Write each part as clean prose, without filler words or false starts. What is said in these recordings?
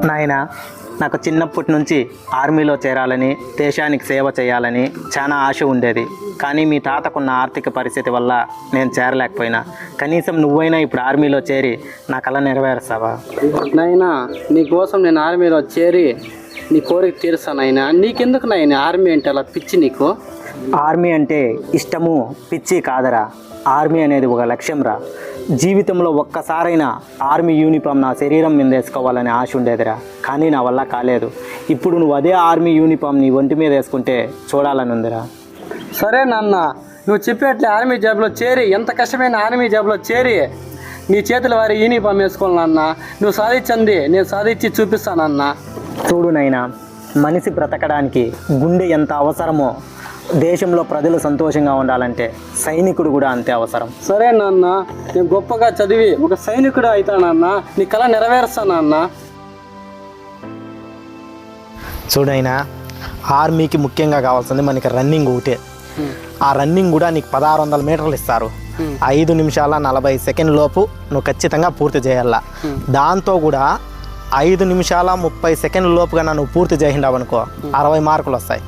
నాయన నాకు చిన్నప్పటి నుంచి ఆర్మీలో చేరాలని దేశానికి సేవ చేయాలని చాలా ఆశ ఉండేది. కానీ మీ తాతకున్న ఆర్థిక పరిస్థితి వల్ల నేను చేరలేకపోయినా. కనీసం నువ్వైనా ఇప్పుడు ఆర్మీలో చేరి నా కళ నెరవేరుస్తావా? నాయనా, నీకోసం నేను ఆర్మీలో చేరి నీ కోరిక తీరుస్తాను. నాయనా, నీకెందుకు నాయన ఆర్మీ అంటే అలా పిచ్చి నీకు? ఆర్మీ అంటే ఇష్టము పిచ్చి కాదరా. ఆర్మీ అనేది ఒక లక్ష్యం రా. జీవితంలో ఒక్కసారైనా ఆర్మీ యూనిఫామ్ నా శరీరం మీద వేసుకోవాలని ఆశ ఉండేదిరా. కానీ నా వల్ల కాలేదు. ఇప్పుడు నువ్వు అదే ఆర్మీ యూనిఫామ్ నీ ఒంటి మీద వేసుకుంటే చూడాలని ఉందిరా. సరే నాన్న, నువ్వు చెప్పేట్లే ఆర్మీ జాబ్లో చేరి, ఎంత కష్టమైన ఆర్మీ జాబ్లో చేరి నీ చేతుల వారి యూనిఫామ్ వేసుకోవాలన్నా. నువ్వు సాధించింది నేను సాధించి చూపిస్తానన్నా. చూడు నైనా, మనిషి బ్రతకడానికి గుండె ఎంత అవసరమో దేశంలో ప్రజలు సంతోషంగా ఉండాలంటే సైనికుడు కూడా అంతే అవసరం. సరే నాన్న, నేను గొప్పగా చదివి ఒక సైనికుడు అవుతానన్నా. నీ కళ నెరవేరుస్తానన్నా. చూడైనా, ఆర్మీకి ముఖ్యంగా కావాల్సింది మనకి రన్నింగ్ ఒకటే. ఆ రన్నింగ్ కూడా నీకు 1600 మీటర్లు ఇస్తారు. 5 నిమిషాల 40 సెకండ్ లోపు నువ్వు ఖచ్చితంగా పూర్తి చేయాలా. దాంతో కూడా 5 నిమిషాల 30 సెకండ్ల లోపు కన్నా నువ్వు పూర్తి చేసిండావు అనుకో 60 మార్కులు వస్తాయి.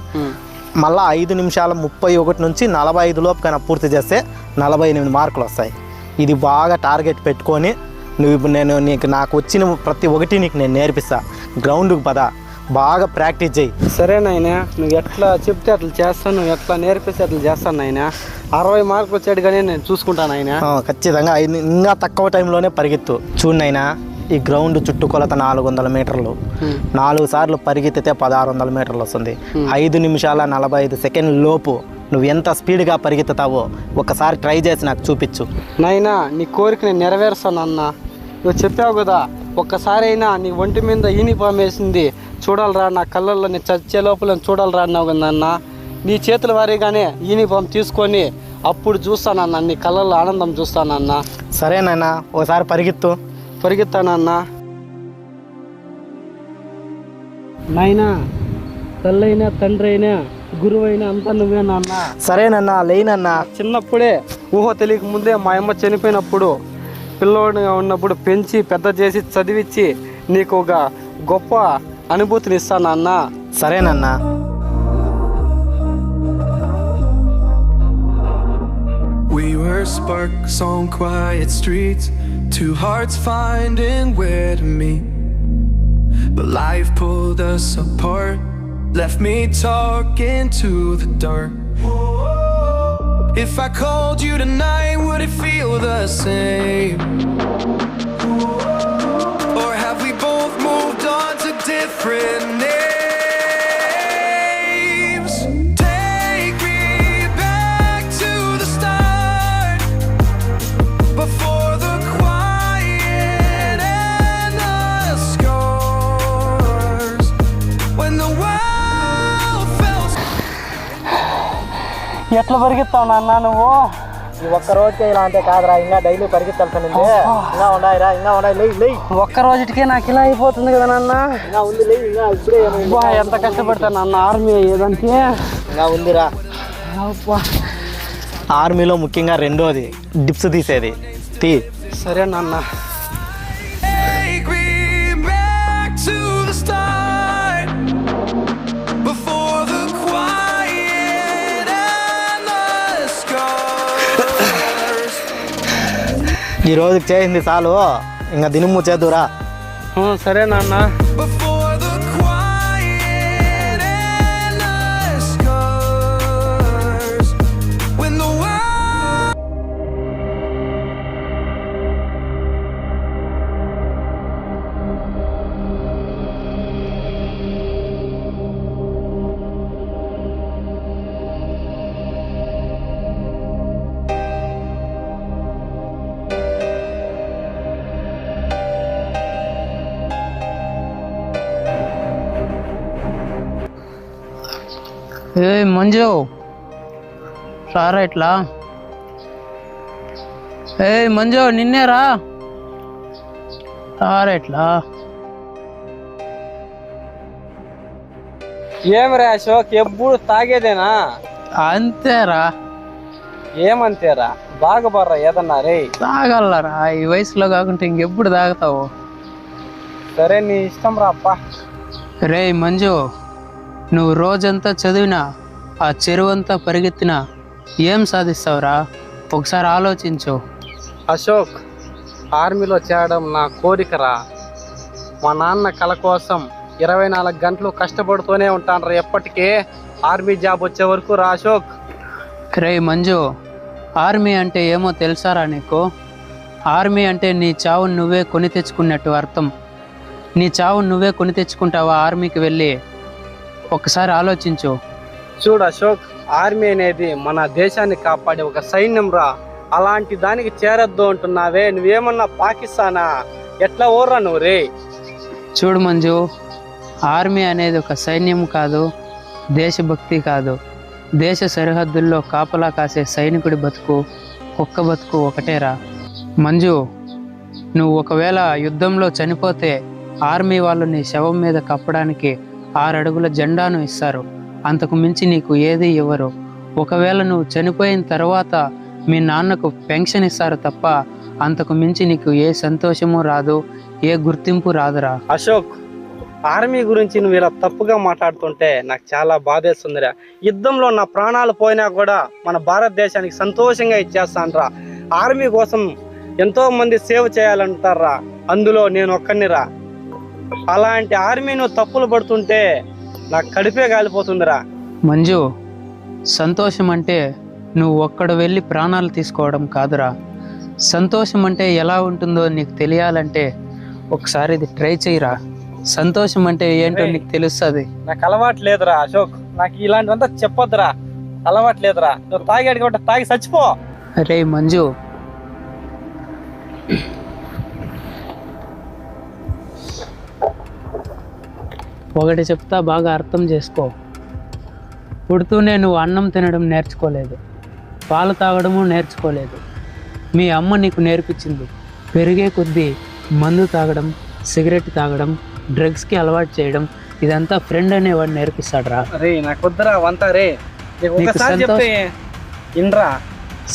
మళ్ళీ 5 నిమిషాల 31 నుంచి 45 లోపు కన్నా పూర్తి చేస్తే 48 మార్కులు వస్తాయి. ఇది బాగా టార్గెట్ పెట్టుకొని నువ్వు ఇప్పుడు నాకు వచ్చిన ప్రతి ఒక్కటి నీకు నేను నేర్పిస్తా. గ్రౌండ్కి పద, బాగా ప్రాక్టీస్ చేయి. సరే నాయనా, నువ్వు ఎట్లా చెప్తే అట్లా చేస్తాను, నువ్వు ఎట్లా నేర్పిస్తే అట్లా చేస్తాను నాయనా. 60 మార్కులు వచ్చాడు కానీ నేను చూసుకుంటాను ఆయన. ఖచ్చితంగా ఇంకా తక్కువ టైంలోనే పరిగెత్తు. చూడనైనా, ఈ గ్రౌండ్ చుట్టుకొలత 400 మీటర్లు. 4 సార్లు పరిగెత్తితే 1600 మీటర్లు వస్తుంది. 5 నిమిషాల 45 సెకండ్ల లోపు నువ్వు ఎంత స్పీడ్గా పరిగెత్తుతావో ఒకసారి ట్రై చేసి నాకు చూపించు. నాయనా, నీ కోరిక నేను నెరవేరుస్తాను అన్న. నువ్వు చెప్పావు కదా, ఒక్కసారి అయినా నీ ఒంటి మీద యూనిఫామ్ వేసింది చూడాలరా, నా కళ్ళల్లో నేను చచ్చే లోపల చూడాలరా అన్నావు కదా అన్న. నీ చేతుల వారీగానే యూనిఫామ్ తీసుకొని అప్పుడు చూస్తానన్నా, నీ కళ్ళల్లో ఆనందం చూస్తానన్నా. సరేనన్నా, ఒకసారి పరిగెత్తానన్నా. నాయనా, తల్లైనా తండ్రి అయినా గురువు అయినా అంతా నువ్వేనన్నా. సరేనన్నా, లేనన్నా. చిన్నప్పుడే ఊహ తెలియక ముందే మా అమ్మ చనిపోయినప్పుడు పిల్లోడిగా ఉన్నప్పుడు పెంచి పెద్ద చేసి చదివించి నీకు ఒక గొప్ప అనుభూతిని ఇస్తానన్నా. సరేనన్నా. We were sparks on quiet streets, two hearts finding where to meet. But life pulled us apart, left me talking to the dark. If I called you tonight, would it feel the same? Or have we both moved on to different names? ఎట్లా పరిగెత్తావు నాన్న నువ్వు? ఒక్క రోజుకే ఇలా అంటే కాదురా, ఇంకా daily పరిగెత్తాల్సింది. ఇంకా ఉన్నాయి, లే. ఒక్క రోజుకే నాకు ఇలా అయిపోతుంది కదా నాన్న. ఇంకా ఉంది, లే. ఇంకా ఇప్పుడే ఎంత కష్టపడతాను నాన్న ఆర్మీ అయ్యేదానికి. ఇంకా ఉందిరా. ఆర్మీలో ముఖ్యంగా రెండోది డిప్స్ తీసేది. సరే నాన్న. ఈ రోజుకి చేసింది చాలు, ఇంకా దినము చేద్దురా. సరే నాన్న. ఏ మంజు, రారా ఇట్లా. మంజు, నిన్నేరా, రారా ఇట్లా. ఏమరా అశోక్, ఎప్పుడు తాగేదేనా? అంతేరా. ఏమంతేరా? బాగా బర్రా ఏదన్నా రే. తాగలరా, ఈ వయసులో కాకుంటే ఇంకెప్పుడు తాగుతావు? సరే నీ ఇష్టం రా అప్ప. రే మంజు, నువ్వు రోజంతా చదివినా ఆ చెరువంతా పరిగెత్తినా ఏం సాధిస్తావురా? ఒకసారి ఆలోచించు. అశోక్, ఆర్మీలో చేరడం నా కోరికరా. మా నాన్న కల కోసం 24 గంటలు కష్టపడుతూనే ఉంటాను రా. ఎప్పటికే ఆర్మీ జాబ్ వచ్చే వరకు రా అశోక్. రే మంజు, ఆర్మీ అంటే ఏమో తెలుసారా నీకు? ఆర్మీ అంటే నీ చావును నువ్వే కొని తెచ్చుకున్నట్టు అర్థం. నీ చావును నువ్వే కొని తెచ్చుకుంటావా ఆర్మీకి వెళ్ళి? ఒకసారి ఆలోచించు. చూడు అశోక్, ఆర్మీ అనేది మన దేశాన్ని కాపాడే ఒక సైన్యం రా. అలాంటి దానికి చేరొద్దు అంటున్నావే, నువ్వేమన్నా పాకిస్తానా? ఎట్లా ఓర్రా నువ్వు రే? చూడు మంజు, ఆర్మీ అనేది ఒక సైన్యం కాదు, దేశభక్తి కాదు. దేశ సరిహద్దుల్లో కాపలా కాసే సైనికుడి బతుకు, కుక్క బతుకు ఒకటేరా. మంజు, నువ్వు ఒకవేళ యుద్ధంలో చనిపోతే ఆర్మీ వాళ్ళు నీ శవం మీద కప్పడానికి 6 అడుగుల జెండాను ఇస్తారు. అంతకు మించి నీకు ఏది ఇవ్వరు. ఒకవేళ నువ్వు చనిపోయిన తర్వాత మీ నాన్నకు పెన్షన్ ఇస్తారు తప్ప అంతకు మించి నీకు ఏ సంతోషము రాదు, ఏ గుర్తింపు రాదురా. అశోక్, ఆర్మీ గురించి నువ్వు ఇలా తప్పుగా మాట్లాడుతుంటే నాకు చాలా బాధేస్తుందిరా. యుద్ధంలో నా ప్రాణాలు పోయినా కూడా మన భారతదేశానికి సంతోషంగా ఇచ్చేస్తాను రా. ఆర్మీ కోసం ఎంతో మంది సేవ చేయాలంటారా, అందులో నేను ఒక్కనిరా. అలాంటి ఆర్మీ నువ్వు తప్పులు పడుతుంటే నాకు కడిపే కాలిపోతుందిరా. మంజు, సంతోషం అంటే నువ్వు ఒక్కడ వెళ్ళి ప్రాణాలు తీసుకోవడం కాదురా. సంతోషం అంటే ఎలా ఉంటుందో నీకు తెలియాలంటే ఒకసారి ఇది ట్రై చేయరా. సంతోషం అంటే ఏంటో నీకు తెలుస్తుంది. నాకు అలవాటు లేదురా అశోక్, నాకు ఇలాంటివంతా చెప్పొద్దురా. అలవాటు లేదురా. నువ్వు తాగాడు కాబట్టి తాగి చచ్చిపో. అరే మంజు, ఒకటి చెప్తా, బాగా అర్థం చేసుకో. పుడుతూనే నువ్వు అన్నం తినడం నేర్చుకోలేదు, పాలు తాగడము నేర్చుకోలేదు. మీ అమ్మ నీకు నేర్పించింది. పెరిగే కొద్దీ మందు తాగడం, సిగరెట్ తాగడం, డ్రగ్స్కి అలవాటు చేయడం, ఇదంతా ఫ్రెండ్ అనేవాడు నేర్పిస్తాడు రా. రే నాకు వద్దురా వంతా రే. ఒకసారి చెప్తే ఇండ్రా.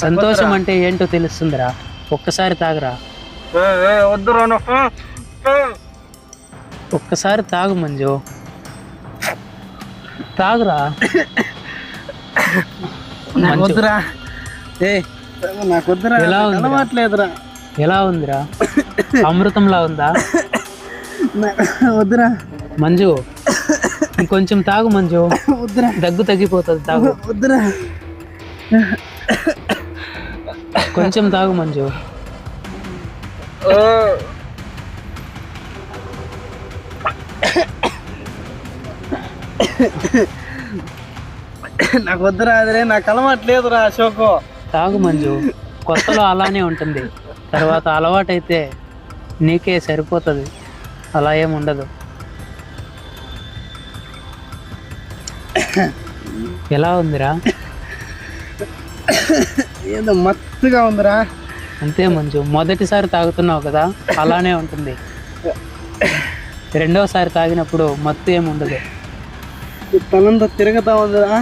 సంతోషం అంటే ఏంటో తెలుస్తుందిరా. ఒక్కసారి తాగరా. వద్దురా. ఒక్కసారి తాగు మంజు, తాగురా. వద్దురా. నాకు వద్దురా. ఎలా ఉంది? అలవాట్లేదురా. ఎలా ఉందిరా? అమృతంలా ఉందా? వద్దురా మంజు, ఇంకొంచెం తాగు మంజు. వద్దురా. దగ్గు తగ్గిపోతుంది, తాగు. వద్దురా. కొంచెం తాగు మంజు. నాకు వద్దురా. అదే నాకు అలవాట్లేదురా అశోకు. తాగు మంజు. కొత్తలో అలానే ఉంటుంది, తర్వాత అలవాటైతే నీకే సరిపోతుంది. అలా ఏం ఉండదు. ఎలా ఉందిరా? ఏదో మత్తుగా ఉందిరా. అంతే మంజు, మొదటిసారి తాగుతున్నావు కదా, అలానే ఉంటుంది. రెండోసారి తాగినప్పుడు మత్తు ఏమి ఉండదు. తనంతా తిరుగుతా ఉందిరా.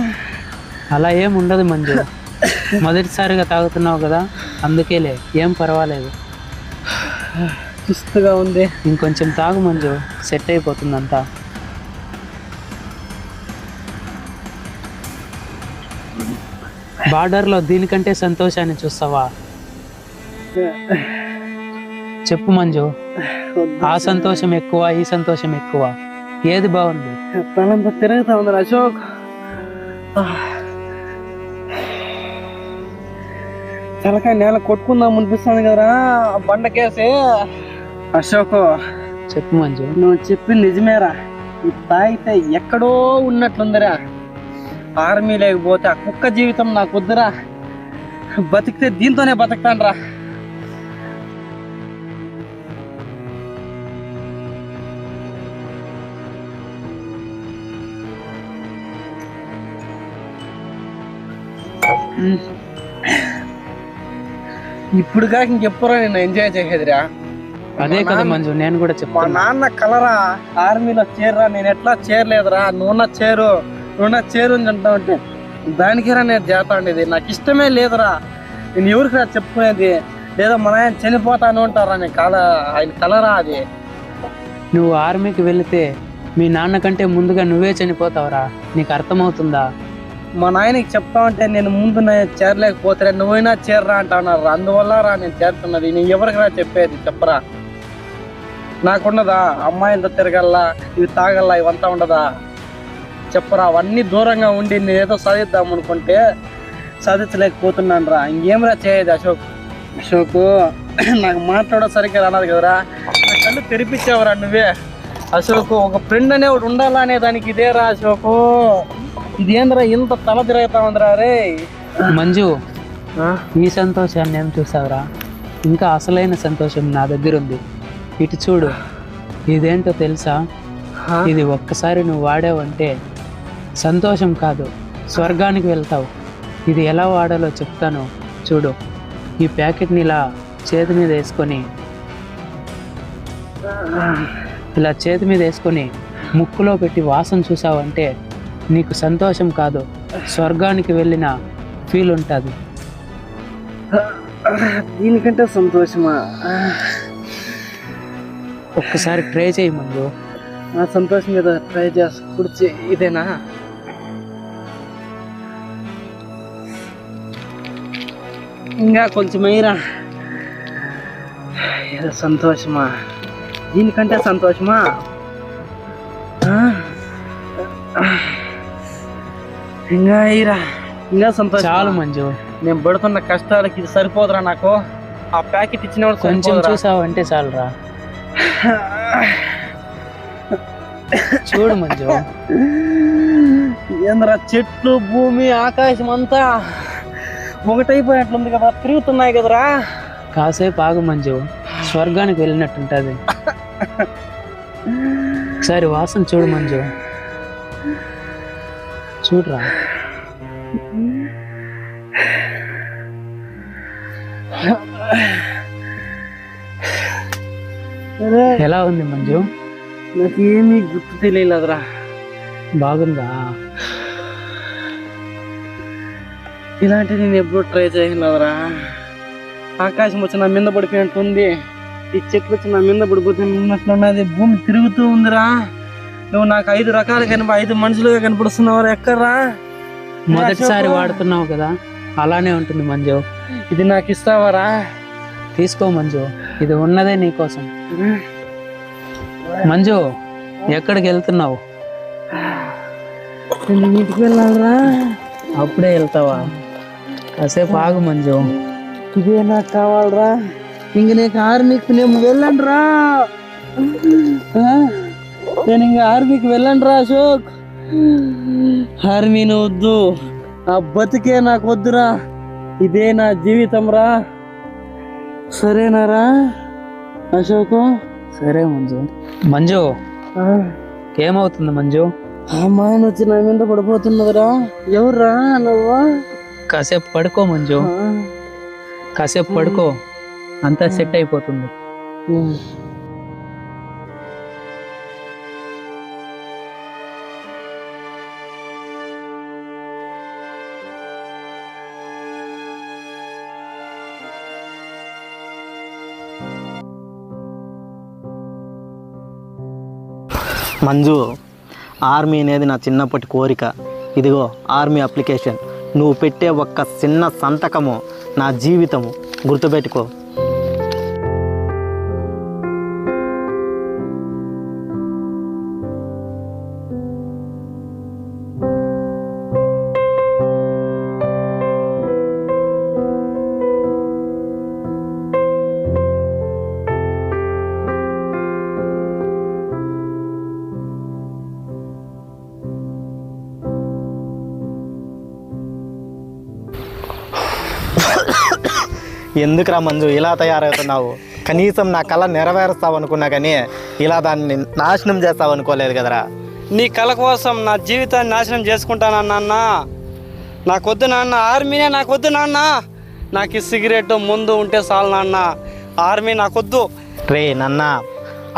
అలా ఏం ఉండదు మంజు. మొదటిసారిగా తాగుతున్నావు కదా, అందుకేలే, ఏం పర్వాలేదు. సుస్తుగా ఉంది. ఇంకొంచెం తాగు మంజు, సెట్ అయిపోతుందంతా. బార్డర్లో దీనికంటే సంతోషాన్ని చూస్తావా? చెప్పు మంజు, ఆ సంతోషం ఎక్కువ, ఈ సంతోషం ఎక్కువ, ఏది బాగుంది? తనంతా తిరుగుతా ఉందిరా అశోక్. తలకాయ నేల కొట్టుకుందాం అనిపిస్తుంది కదరా బండకేసి. అశోక్, చెప్పు మంజు. నువ్వు చెప్పింది నిజమేరా. ఈ తాగితే ఎక్కడో ఉన్నట్లుందిరా. ఆర్మీ లేకపోతే ఆ కుక్క జీవితం నాకు వద్దురా. బతికితే దీంతోనే బతుకుతాను రా. ఇప్పుడు కాక ఇంకెప్పుడో నేను ఎంజాయ్ చేసేదిరా. అదే కదా మంజు, నేను కూడా మా చెప్తాను. నాన్న కలరా ఆర్మీలో చేరరా, నేను ఎట్లా చేరలేదురా. నువ్వున్న చేరు అని అంటా ఉంటే దానికిరా నేను చేస్తా ఉండేది. నాకు ఇష్టమే లేదురా. నేను ఎవరికి రా చెప్పుకునేది? లేదా మన ఆయన చనిపోతాను అంటారా? ఆయన కలరా అది. నువ్వు ఆర్మీకి వెళితే మీ నాన్న కంటే ముందుగా నువ్వే చనిపోతావురా. నీకు అర్థమవుతుందా? మా నాయనకి చెప్తామంటే నేను ముందు చేరలేకపోతే నువ్వైనా చేరరా అంటున్నారు. అందువల్ల రా నేను చేరుతున్నది. నేను ఎవరికి రా చెప్పేది చెప్పరా? నాకున్నదా అమ్మాయిలతో తిరగల్లా, ఇవి తాగల్లా, ఇవంతా ఉండదా? చెప్పరా? అవన్నీ దూరంగా ఉండి నేనేదో సాధిద్దాం అనుకుంటే సాధించలేకపోతున్నాను రా. ఇంకేమరా చేయదు అశోక్ నాకు మాట్లాడడం సరిగ్గా రానదు కదరా. నా కళ్ళు తెరిపించావురా నువ్వే అశోక్. ఒక ఫ్రెండ్ అనే ఒకటి ఉండాలా అనే దానికి ఇదేరా అశోక్. ఇదేంద్రా ఇంత తల తిరుగుతా ఉందిరా రే. మంజు, ఈ సంతోషాన్ని ఏం చూసావురా? ఇంకా అసలైన సంతోషం నా దగ్గర ఉంది. ఇటు చూడు. ఇదేంటో తెలుసా? ఇది ఒక్కసారి నువ్వు వాడావంటే సంతోషం కాదు, స్వర్గానికి వెళ్తావు. ఇది ఎలా వాడాలో చెప్తాను చూడు. ఈ ప్యాకెట్ని ఇలా చేతి మీద వేసుకొని ముక్కులో పెట్టి వాసన చూసావంటే నీకు సంతోషం కాదు, స్వర్గానికి వెళ్ళిన ఫీల్ ఉంటుంది. దీనికంటే సంతోషమా? ఒక్కసారి ట్రై చేయి మంజు. నా సంతోషం మీద ట్రై చేసి కుడిచి ఇదేనా? ఇంకా కొంచెం అయ్యిరా. ఏదో సంతోషమా? దీనికంటే సంతోషమా? ఇంకా అయ్యిరా, ఇంకా సంతోషం. చాలు మంజు, నేను పడుతున్న కష్టాలకి ఇది సరిపోదురా నాకు. ఆ ప్యాకెట్ ఇచ్చిన కొంచెం చూసావంటే చాలురా. చూడు మంజు, ఏంద్రా చెట్లు భూమి ఆకాశం అంతా ఒకటైపోయినట్లుంది కదా, తిరుగుతున్నాయి కదరా. కాసేపు ఆగు మంజు, స్వర్గానికి వెళ్ళినట్టుంటది. ఒకసారి వాసన చూడు మంజు, చూడరా. ఎలా ఉంది మంజు? నాకేమీ గుర్తు తెలియలేదురా. బాగుందా? ఇలాంటివి నేను ఎప్పుడు ట్రై చేయలేదురా. ఆకాశం వచ్చి నా మీద పడిపోయినట్టుంది, ఈ చెట్లు వచ్చి నా మీద పడిపోతున్నట్లున్నది, భూమి తిరుగుతూ ఉందిరా. నువ్వు నాకు 5 రకాలు 5 మనుషులుగా కనపడుతున్నావు. ఎక్కడ్రా? మొదటిసారి వాడుతున్నావు కదా, అలానే ఉంటుంది మంజు. ఇది నాకు ఇస్తావారా? తీసుకో మంజు, ఇది ఉన్నదే నీకోసం. మంజు, ఎక్కడికి వెళ్తున్నావు? ఇంటికి వెళ్ళాలరా. అప్పుడే వెళ్తావా? కాసేపు ఆగు మంజు. ఇదే నాకు కావాలరా. ఇంక నీకు ఆర్మీకి నేను వెళ్ళండి రా. నేను ఇంక ఆర్మీకి వెళ్ళండి రా అశోక్. ఆర్మీని వద్దు, ఆ బతికే నాకు వద్దురా. ఇదే నా జీవితం రా. సరేనారా అశోక్? సరే మంజు. మంజు, ఏమవుతుంది మంజు? అమ్మాయిని వచ్చి నా మీద పడిపోతున్నదిరా. ఎవర్రా నువ్వు? కాసేపు పడుకో మంజు, కాసేపు పడుకో, అంతా సెట్ అయిపోతుంది. మంజు, ఆర్మీ అనేది నా చిన్నప్పటి కోరిక. ఇదిగో ఆర్మీ అప్లికేషన్. నువ్వు పెట్టే ఒక్క చిన్న సంతకము నా జీవితము, గుర్తుపెట్టుకో. ఎందుకురా మంజు ఇలా తయారవుతున్నావు? కనీసం నా కళ నెరవేరుస్తావు అనుకున్నా కానీ ఇలా దాన్ని నాశనం చేస్తావు అనుకోలేదు కదరా. నీ కళ కోసం నా జీవితాన్ని నాశనం చేసుకుంటానన్నా. నాకొద్దు నాన్న, ఆర్మీనే నాకొద్దు నాన్న. నాకు ఈ సిగరెట్ ముందు ఉంటే చాలు నాన్న, ఆర్మీ నాకొద్దు. రే నన్న,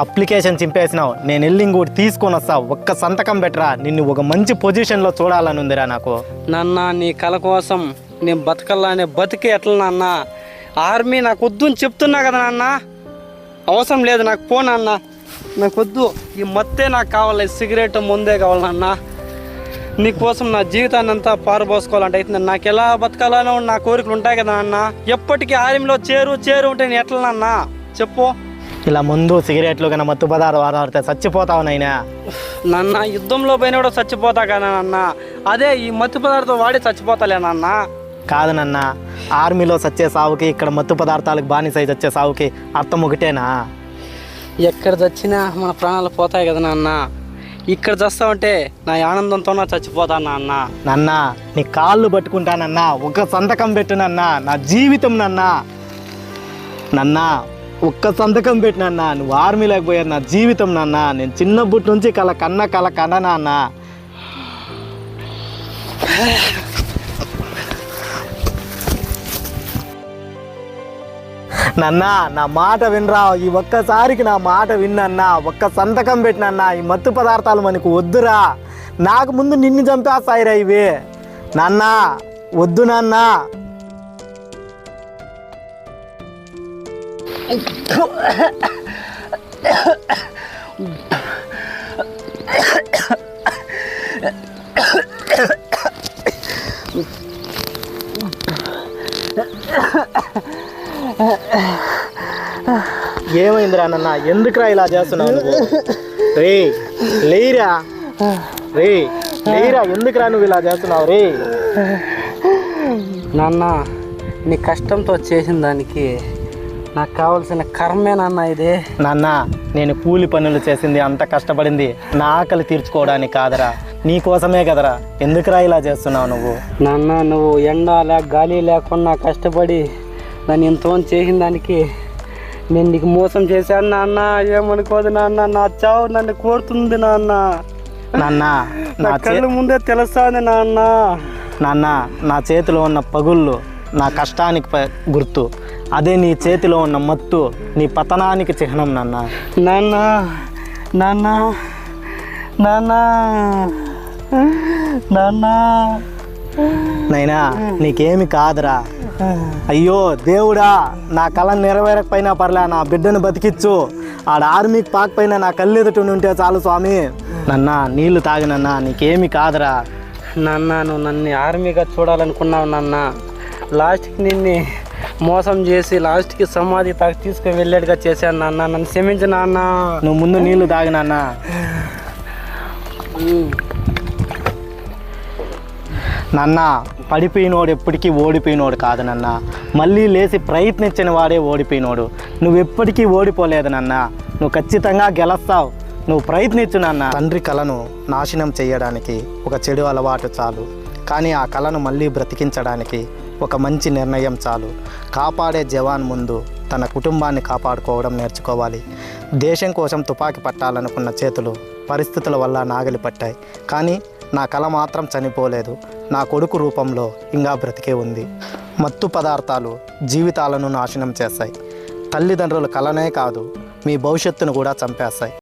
అప్లికేషన్ చింపేసినావు. నేను వెళ్ళి ఇంకోటి తీసుకొని వస్తా. ఒక్క సంతకం పెట్టరా, నిన్ను ఒక మంచి పొజిషన్లో చూడాలని ఉందిరా నాకు. నాన్న, నీ కళ కోసం నేను బతకల్లానే బతికి ఎట్లా నాన్న? ఆర్మీ నాకు వద్దు అని చెప్తున్నా కదా నాన్న. అవసరం లేదు నాకు, పో నాన్న. నాకు వద్దు, ఈ మత్తే నాకు కావాలి, సిగరెట్ ముందే కావాలి నాన్న. నీకోసం నా జీవితాన్ని అంతా పారబోసుకోవాలంటే అయితే నాకు ఎలా బతకాలనో నా కోరికలు ఉంటాయి కదా నాన్న. ఎప్పటికీ ఆర్మీలో చేరు ఉంటే నేను ఎట్లా నాన్న చెప్పు. ఇలా ముందు సిగరెట్లు కన్నా మత్తు పదార్థాలు వాడితే చచ్చిపోతావు నైనా. నాన్న యుద్ధంలో పోయినా కూడా చచ్చిపోతా కదా నాన్న, అదే ఈ మత్తు పదార్థం వాడి చచ్చిపోతాలే నాన్న. కాదు నాన్న, ఆర్మీలో చచ్చే సావుకి ఇక్కడ మత్తు పదార్థాలకు బానిసై చచ్చే సావుకి అర్థం ఒకటేనా? ఎక్కడ చచ్చినా మన ప్రాణాలు పోతాయి కదా నాన్న. ఇక్కడ చస్తామంటే నా ఆనందంతో చచ్చిపోతాను నాన్న. నాన్న నీ కాళ్ళు పట్టుకుంటానన్నా, ఒక సంతకం పెట్టు నాన్న, నా జీవితం నాన్న. నాన్న ఒక్క సంతకం పెట్టినన్నా, నువ్వు ఆర్మీలోకి పోయారు నా జీవితం నాన్న. నేను చిన్నప్పటి నుంచి కల కన్న నాన్న. నాన్న నా మాట వినరా, ఈ ఒక్కసారికి నా మాట విన్నన్నా, ఒక్క సంతకం పెట్టినన్నా. ఈ మత్తు పదార్థాలు మనకు వద్దురా, నాకు ముందు నిన్ను చంపేస్తాయిరా ఇవి. నాన్న వద్దు నాన్న. ఏమైందిరా నాన్న, ఎందుకురా ఇలా చేస్తున్నావు నువ్వు? రే లేరా, రే లేరా, ఎందుకురా నువ్వు ఇలా చేస్తున్నావు? రే నాన్న నీ కష్టంతో చేసిన దానికి నాకు కావాల్సిన కర్మే నాన్న ఇది. నాన్న నేను కూలి పనులు చేసింది, అంత కష్టపడింది నా ఆకలి తీర్చుకోవడానికి కాదరా, నీ కోసమే కదరా. ఎందుకురా ఇలా చేస్తున్నావు నువ్వు? నాన్న నువ్వు ఎండ గాలి లేకుండా కష్టపడి నన్ను ఎంతో చేసిన దానికి నేను నీకు మోసం చేశాను నాన్న. ఏమనుకోదు నాన్న, నా చావు నన్ను కోరుతుంది నాన్న. నాన్న నా కళ్ళు ముందే తెలుస్తుంది నాన్న. నాన్న నా చేతిలో ఉన్న పగుళ్ళు నా కష్టానికి గుర్తు, అదే నీ చేతిలో ఉన్న మత్తు నీ పతనానికి చిహ్నం నాన్న. నాన్న నాన్న నాన్న నాన్న నైనా నీకేమి కాదురా. అయ్యో దేవుడా, నా కళ నెరవేరకపోయినా పర్లే, నా బిడ్డను బతికిచ్చు. ఆడ ఆర్మీకి పాకపోయినా నా కళ్ళు ఎదుటి ఉంటే చాలు స్వామి. నన్న నీళ్లు తాగినన్నా, నీకేమి కాదురా. నాన్న నువ్వు నన్ను ఆర్మీగా చూడాలనుకున్నావు నాన్న. లాస్ట్కి నిన్ను మోసం చేసి లాస్ట్కి సమాధి తాకి తీసుకుని వెళ్ళేట్టుగా చేశాను నాన్న. నన్ను క్షమించు నాన్న. నువ్వు ముందు నీళ్లు తాగినన్నా. నాన్న పడిపోయినోడు ఎప్పటికీ ఓడిపోయినోడు కాదు నాన్న, మళ్ళీ లేచి ప్రయత్నించిన వాడే ఓడిపోయినోడు. నువ్వు ఎప్పటికీ ఓడిపోలేదు నాన్న, నువ్వు ఖచ్చితంగా గెలుస్తావు. నువ్వు ప్రయత్నించు నాన్న. తండ్రి కళను నాశనం చేయడానికి ఒక చెడు అలవాటు చాలు, కానీ ఆ కళను మళ్ళీ బ్రతికించడానికి ఒక మంచి నిర్ణయం చాలు. కాపాడే జవాన్ ముందు తన కుటుంబాన్ని కాపాడుకోవడం నేర్చుకోవాలి. దేశం కోసం తుపాకీ పట్టాలనుకున్న చేతులు పరిస్థితుల వల్ల నాగలి పట్టాయి, కానీ నా కళ మాత్రం చనిపోలేదు. నా కొడుకు రూపంలో ఇంకా బ్రతికే ఉంది. మత్తు పదార్థాలు జీవితాలను నాశనం చేస్తాయి. తల్లిదండ్రుల కళనే కాదు, మీ భవిష్యత్తును కూడా చంపేస్తాయి.